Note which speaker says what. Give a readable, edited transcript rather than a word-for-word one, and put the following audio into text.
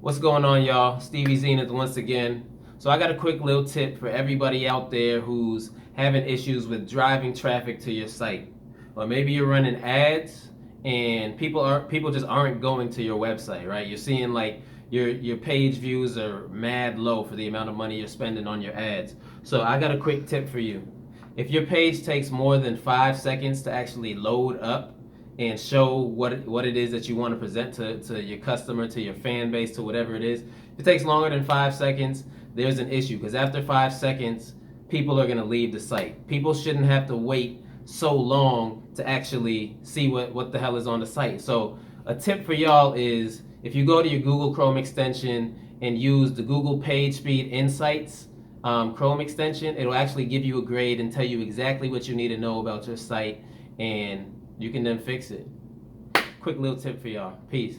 Speaker 1: What's going on, y'all? Stevie Zenith once again. So I got a quick little tip for everybody out there who's having issues with driving traffic to your site. Or maybe you're running ads and people just aren't going to your website, right? You're seeing like your page views are mad low for the amount of money you're spending on your ads. So I got a quick tip for you. If your page takes more than 5 seconds to actually load up and show what it is that you want to present to your customer, to your fan base, to whatever it is. If it takes longer than 5 seconds, there's an issue, because after 5 seconds, people are going to leave the site. People shouldn't have to wait so long to actually see what the hell is on the site. So a tip for y'all is, if you go to your Google Chrome extension and use the Google Page Speed Insights Chrome extension, it'll actually give you a grade and tell you exactly what you need to know about your site, and you can then fix it. Quick little tip for y'all. Peace.